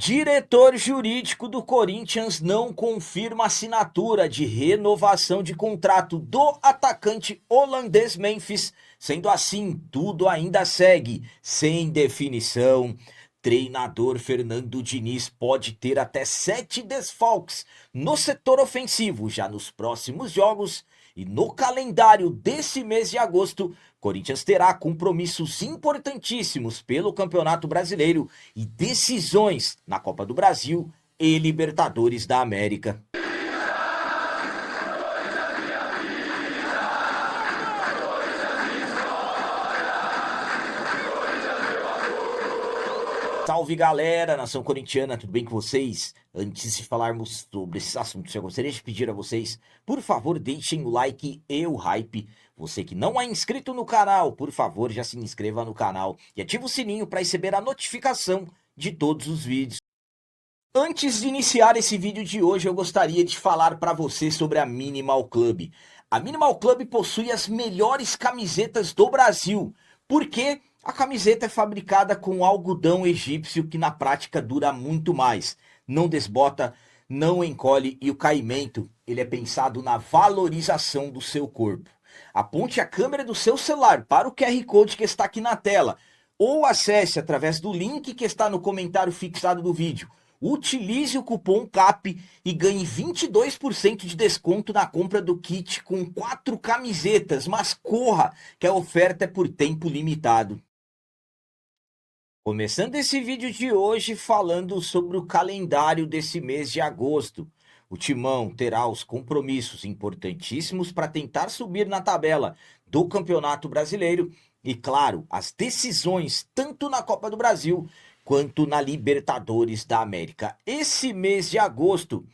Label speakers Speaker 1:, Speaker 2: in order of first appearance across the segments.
Speaker 1: Diretor jurídico do Corinthians não confirma assinatura de renovação de contrato do atacante holandês Memphis. Sendo assim, tudo ainda segue sem definição. Treinador Fernando Diniz pode ter até 7 desfalques no setor ofensivo já nos próximos jogos. E no calendário desse mês de agosto, Corinthians terá compromissos importantíssimos pelo Campeonato Brasileiro e decisões na Copa do Brasil e Libertadores da América. Salve galera, nação corintiana, tudo bem com vocês? Antes de falarmos sobre esses assuntos, eu gostaria de pedir a vocês, por favor, deixem o like e o hype. Você que não é inscrito no canal, por favor, já se inscreva no canal e ative o sininho para receber a notificação de todos os vídeos. Antes de iniciar esse vídeo de hoje, eu gostaria de falar para você sobre a Minimal Club. A Minimal Club possui as melhores camisetas do Brasil, porque a camiseta é fabricada com algodão egípcio que na prática dura muito mais. Não desbota, não encolhe e o caimento ele é pensado na valorização do seu corpo. Aponte a câmera do seu celular para o QR Code que está aqui na tela ou acesse através do link que está no comentário fixado do vídeo. Utilize o cupom CAP e ganhe 22% de desconto na compra do kit com 4 camisetas, mas corra, que a oferta é por tempo limitado. Começando esse vídeo de hoje falando sobre o calendário desse mês de agosto. O Timão terá os compromissos importantíssimos para tentar subir na tabela do Campeonato Brasileiro e, claro, as decisões tanto na Copa do Brasil quanto na Libertadores da América. Esse mês de agosto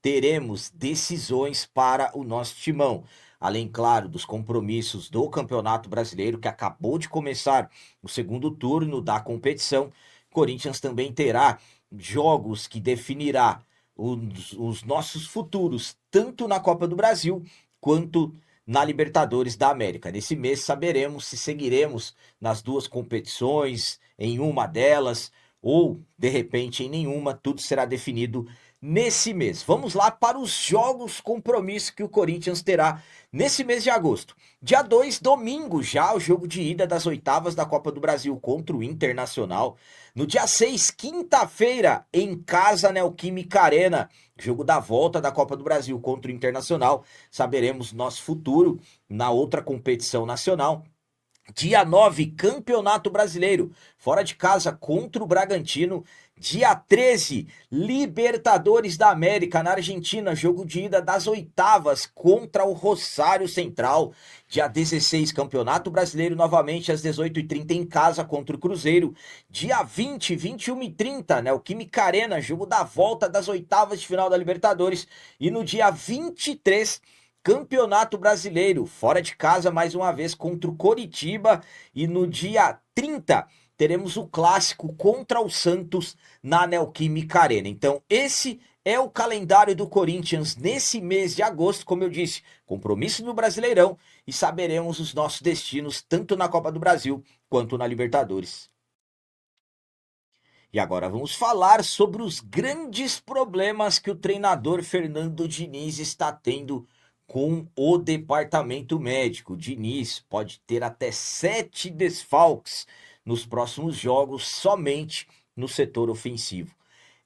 Speaker 1: teremos decisões para o nosso Timão. Além, claro, dos compromissos do Campeonato Brasileiro, que acabou de começar o segundo turno da competição, Corinthians também terá jogos que definirá os nossos futuros, tanto na Copa do Brasil quanto na Libertadores da América. Nesse mês saberemos se seguiremos nas duas competições, em uma delas, ou de repente em nenhuma, tudo será definido nesse mês. Vamos lá para os jogos compromisso que o Corinthians terá nesse mês de agosto. Dia 2, domingo, já o jogo de ida das oitavas da Copa do Brasil contra o Internacional. No dia 6, quinta-feira, em casa, Neoquímica Arena, jogo da volta da Copa do Brasil contra o Internacional. Saberemos nosso futuro na outra competição nacional. Dia 9, Campeonato Brasileiro, fora de casa contra o Bragantino. Dia 13, Libertadores da América na Argentina, jogo de ida das oitavas contra o Rosário Central. Dia 16, Campeonato Brasileiro novamente às 18h30 em casa contra o Cruzeiro. Dia 20, 21h30, Neoquímica Arena, jogo da volta das oitavas de final da Libertadores. E no dia 23, Campeonato Brasileiro, fora de casa mais uma vez contra o Coritiba. E no dia 30 teremos o clássico contra o Santos na Neoquímica Arena. Então esse é o calendário do Corinthians nesse mês de agosto, como eu disse, compromisso no Brasileirão e saberemos os nossos destinos tanto na Copa do Brasil quanto na Libertadores. E agora vamos falar sobre os grandes problemas que o treinador Fernando Diniz está tendo com o departamento médico. O Diniz pode ter até 7 desfalques nos próximos jogos somente no setor ofensivo.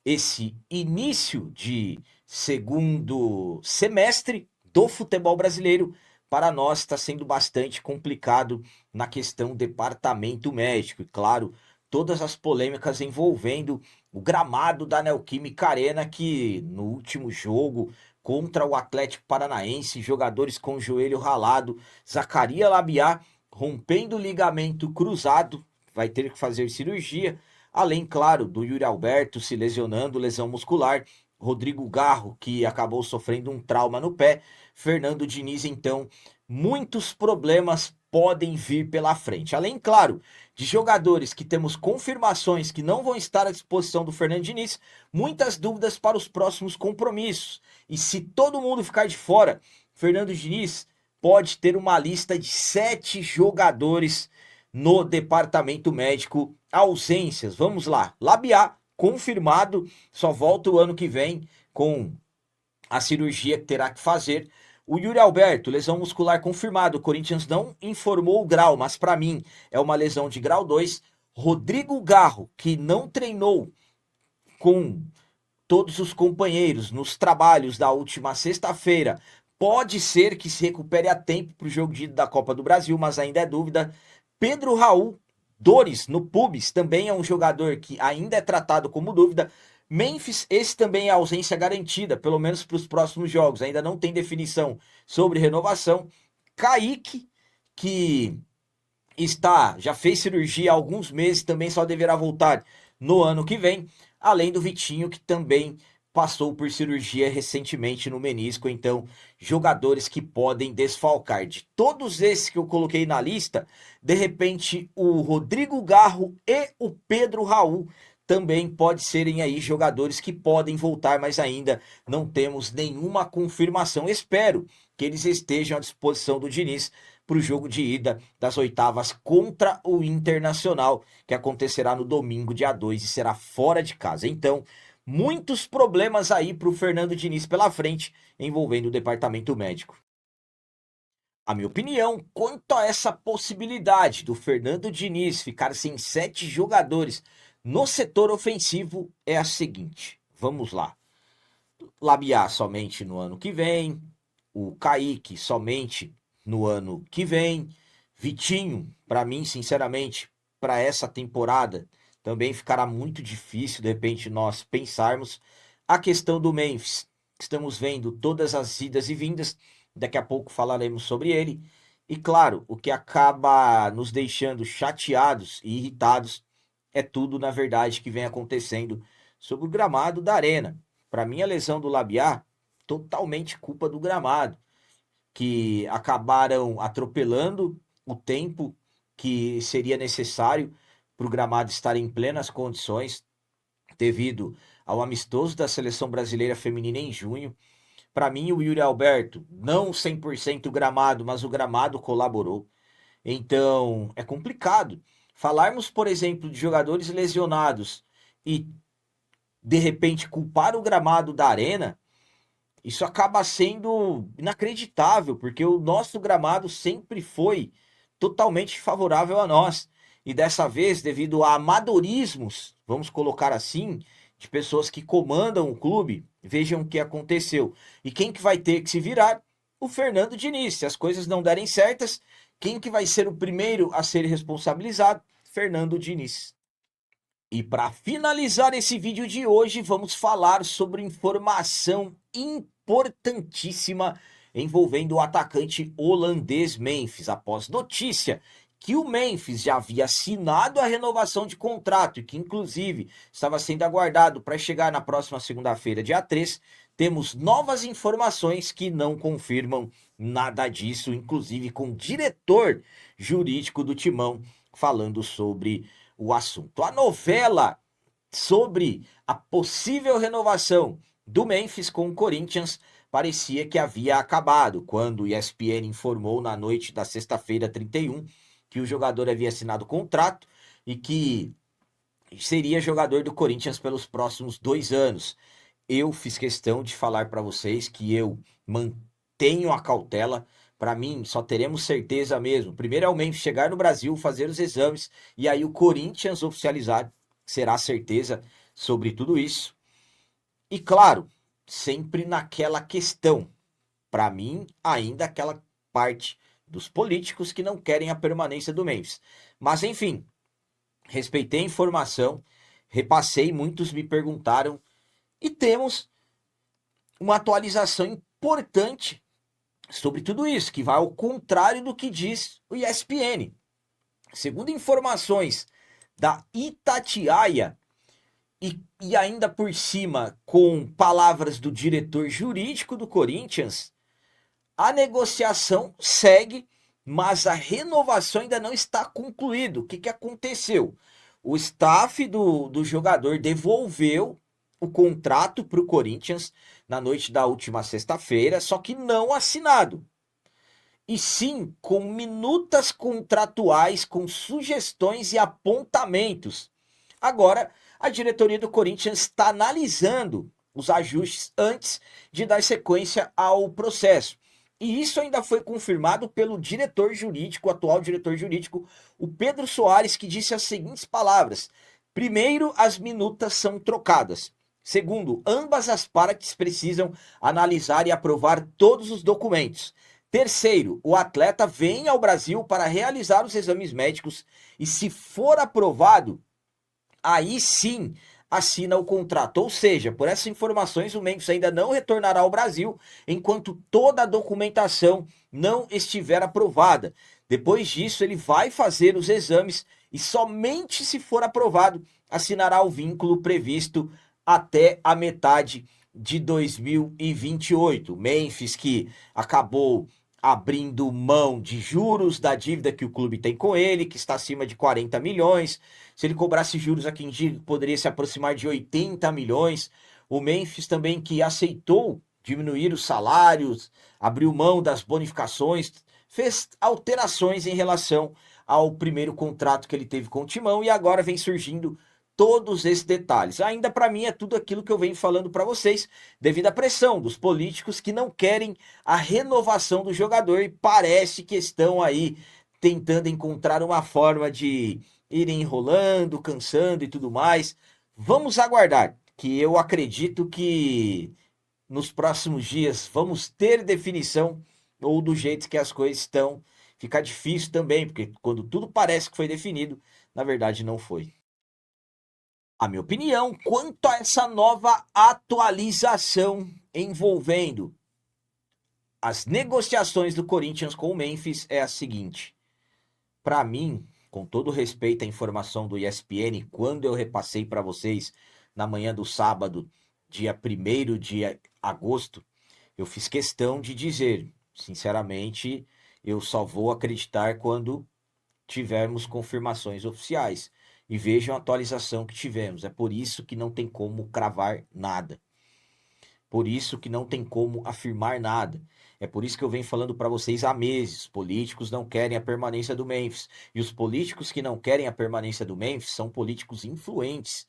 Speaker 1: Esse início de segundo semestre do futebol brasileiro para nós está sendo bastante complicado na questão departamento médico. E claro, todas as polêmicas envolvendo o gramado da Neoquímica Arena, que no último jogo contra o Atlético Paranaense, jogadores com o joelho ralado, Zacaria Labiá rompendo o ligamento cruzado, vai ter que fazer cirurgia, além, claro, do Yuri Alberto se lesionando, lesão muscular, Rodrigo Garro, que acabou sofrendo um trauma no pé, Fernando Diniz, então, muitos problemas podem vir pela frente. Além, claro, de jogadores que temos confirmações que não vão estar à disposição do Fernando Diniz, muitas dúvidas para os próximos compromissos. E se todo mundo ficar de fora, Fernando Diniz pode ter uma lista de 7 jogadores no departamento médico. Ausências, vamos lá. Labiá, confirmado, só volta o ano que vem com a cirurgia que terá que fazer. O Yuri Alberto, lesão muscular confirmado. O Corinthians não informou o grau, mas para mim é uma lesão de grau 2. Rodrigo Garro, que não treinou com todos os companheiros nos trabalhos da última sexta-feira, pode ser que se recupere a tempo para o jogo de ida da Copa do Brasil, mas ainda é dúvida. Pedro Raul, dores no pubis, também é um jogador que ainda é tratado como dúvida. Memphis, esse também é ausência garantida, pelo menos para os próximos jogos. Ainda não tem definição sobre renovação. Kaique, que já fez cirurgia há alguns meses, também só deverá voltar no ano que vem. Além do Vitinho, que também passou por cirurgia recentemente no menisco. Então, jogadores que podem desfalcar. De todos esses que eu coloquei na lista, de repente o Rodrigo Garro e o Pedro Raul também podem serem aí jogadores que podem voltar, mas ainda não temos nenhuma confirmação. Espero que eles estejam à disposição do Diniz para o jogo de ida das oitavas contra o Internacional, que acontecerá no domingo, dia 2, e será fora de casa. Então, muitos problemas aí para o Fernando Diniz pela frente, envolvendo o departamento médico. A minha opinião quanto a essa possibilidade do Fernando Diniz ficar sem 7 jogadores no setor ofensivo é a seguinte. Vamos lá. Labiá somente no ano que vem, o Kaique somente no ano que vem, Vitinho, para mim, sinceramente, para essa temporada, também ficará muito difícil, de repente, nós pensarmos. A questão do Memphis, estamos vendo todas as idas e vindas, daqui a pouco falaremos sobre ele. E claro, o que acaba nos deixando chateados e irritados é tudo, na verdade, que vem acontecendo sobre o gramado da arena. Para mim, a lesão do Labiá, totalmente culpa do gramado, que acabaram atropelando o tempo que seria necessário para o gramado estar em plenas condições, devido ao amistoso da seleção brasileira feminina em junho. Para mim, o Yuri Alberto, não 100% gramado, mas o gramado colaborou. Então, é complicado. Falarmos, por exemplo, de jogadores lesionados e, de repente, culpar o gramado da arena, isso acaba sendo inacreditável, porque o nosso gramado sempre foi totalmente favorável a nós. E dessa vez, devido a amadorismos, vamos colocar assim, de pessoas que comandam o clube, vejam o que aconteceu. E quem que vai ter que se virar? O Fernando Diniz. Se as coisas não derem certas, quem que vai ser o primeiro a ser responsabilizado? Fernando Diniz. E para finalizar esse vídeo de hoje, vamos falar sobre informação importantíssima envolvendo o atacante holandês Memphis, após notícia que o Memphis já havia assinado a renovação de contrato e que inclusive estava sendo aguardado para chegar na próxima segunda-feira, dia 3, temos novas informações que não confirmam nada disso, inclusive com o diretor jurídico do Timão falando sobre o assunto. A novela sobre a possível renovação do Memphis com o Corinthians parecia que havia acabado, quando o ESPN informou na noite da sexta-feira 31 que o jogador havia assinado contrato e que seria jogador do Corinthians pelos próximos 2 anos. Eu fiz questão de falar para vocês que eu mantenho a cautela. Para mim, só teremos certeza mesmo. Primeiro é o Memphis chegar no Brasil, fazer os exames e aí o Corinthians oficializar. Será certeza sobre tudo isso. E claro, sempre naquela questão. Para mim, ainda aquela parte dos políticos que não querem a permanência do Memphis. Mas enfim, respeitei a informação, repassei, muitos me perguntaram e temos uma atualização importante sobre tudo isso, que vai ao contrário do que diz o ESPN. Segundo informações da Itatiaia, e ainda por cima com palavras do diretor jurídico do Corinthians, a negociação segue, mas a renovação ainda não está concluída. O que aconteceu? O staff do jogador devolveu o contrato para o Corinthians na noite da última sexta-feira, só que não assinado. E sim com minutas contratuais, com sugestões e apontamentos. Agora, a diretoria do Corinthians está analisando os ajustes antes de dar sequência ao processo. E isso ainda foi confirmado pelo diretor jurídico, o atual diretor jurídico, o Pedro Soares, que disse as seguintes palavras: primeiro, as minutas são trocadas. Segundo, ambas as partes precisam analisar e aprovar todos os documentos. Terceiro, o atleta vem ao Brasil para realizar os exames médicos e, se for aprovado, aí sim assina o contrato. Ou seja, por essas informações, o Memphis ainda não retornará ao Brasil enquanto toda a documentação não estiver aprovada. Depois disso, ele vai fazer os exames e somente se for aprovado, assinará o vínculo previsto até a metade de 2028. Memphis, que acabou abrindo mão de juros da dívida que o clube tem com ele, que está acima de 40 milhões. Se ele cobrasse juros aqui em dia, poderia se aproximar de 80 milhões. O Memphis também, que aceitou diminuir os salários, abriu mão das bonificações, fez alterações em relação ao primeiro contrato que ele teve com o Timão, e agora vem surgindo todos esses detalhes. Ainda para mim é tudo aquilo que eu venho falando para vocês, devido à pressão dos políticos que não querem a renovação do jogador e parece que estão aí tentando encontrar uma forma de irem enrolando, cansando e tudo mais. Vamos aguardar, que eu acredito que nos próximos dias vamos ter definição, ou do jeito que as coisas estão, fica difícil também, porque quando tudo parece que foi definido, na verdade não foi. A minha opinião quanto a essa nova atualização envolvendo as negociações do Corinthians com o Memphis é a seguinte: para mim, com todo respeito à informação do ESPN, quando eu repassei para vocês na manhã do sábado, dia 1º de agosto, eu fiz questão de dizer, sinceramente, eu só vou acreditar quando tivermos confirmações oficiais. E vejam a atualização que tivemos. É por isso que não tem como cravar nada. Por isso que não tem como afirmar nada. É por isso que eu venho falando para vocês há meses. Políticos não querem a permanência do Memphis. E os políticos que não querem a permanência do Memphis são políticos influentes.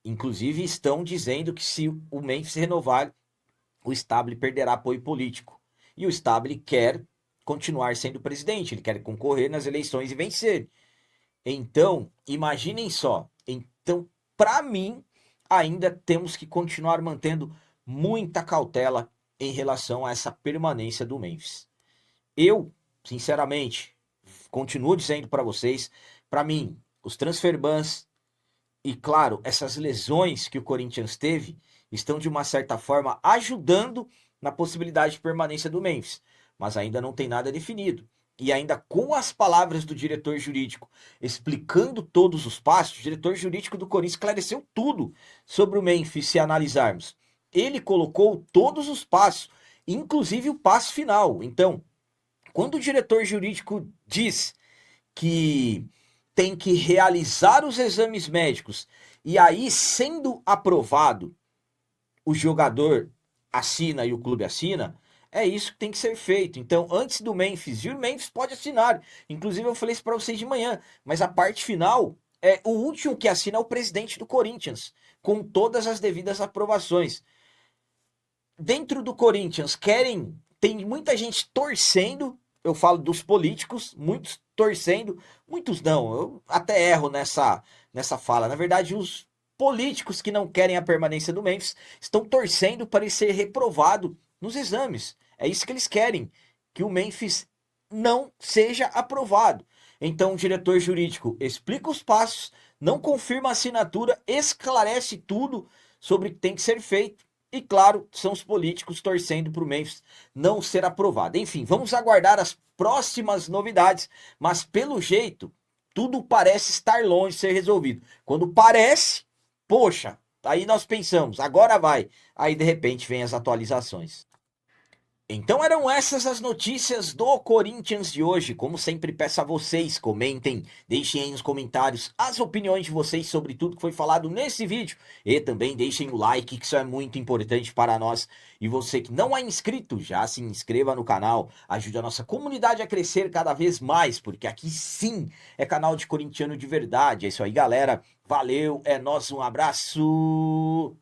Speaker 1: Inclusive estão dizendo que se o Memphis renovar, o Stabile perderá apoio político. E o Stabile quer continuar sendo presidente. Ele quer concorrer nas eleições e vencer. Então, imaginem só. Então, para mim, ainda temos que continuar mantendo muita cautela em relação a essa permanência do Memphis. Eu, sinceramente, continuo dizendo para vocês, para mim, os transfer bans e, claro, essas lesões que o Corinthians teve estão, de uma certa forma, ajudando na possibilidade de permanência do Memphis, mas ainda não tem nada definido. E ainda com as palavras do diretor jurídico explicando todos os passos, o diretor jurídico do Corinthians esclareceu tudo sobre o Memphis, se analisarmos. Ele colocou todos os passos, inclusive o passo final. Então, quando o diretor jurídico diz que tem que realizar os exames médicos e aí, sendo aprovado, o jogador assina e o clube assina, é isso que tem que ser feito. Então, antes do Memphis vir, o Memphis pode assinar. Inclusive, eu falei isso para vocês de manhã. Mas a parte final, o último que assina é o presidente do Corinthians, com todas as devidas aprovações. Dentro do Corinthians, tem muita gente torcendo. Eu falo dos políticos, muitos torcendo, muitos não. Eu até erro nessa fala. Na verdade, os políticos que não querem a permanência do Memphis estão torcendo para ele ser reprovado nos exames. É isso que eles querem, que o Memphis não seja aprovado. Então o diretor jurídico explica os passos, não confirma a assinatura, esclarece tudo sobre o que tem que ser feito. E claro, são os políticos torcendo para o Memphis não ser aprovado. Enfim, vamos aguardar as próximas novidades, mas pelo jeito, tudo parece estar longe de ser resolvido. Quando parece, poxa, aí nós pensamos, agora vai. Aí de repente vem as atualizações. Então eram essas as notícias do Corinthians de hoje. Como sempre, peço a vocês, comentem, deixem aí nos comentários as opiniões de vocês sobre tudo que foi falado nesse vídeo. E também deixem o like, que isso é muito importante para nós. E você que não é inscrito, já se inscreva no canal. Ajude a nossa comunidade a crescer cada vez mais, porque aqui sim é canal de corintiano de verdade. É isso aí, galera. Valeu, é nóis, um abraço.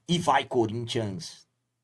Speaker 1: E vai, Corinthians!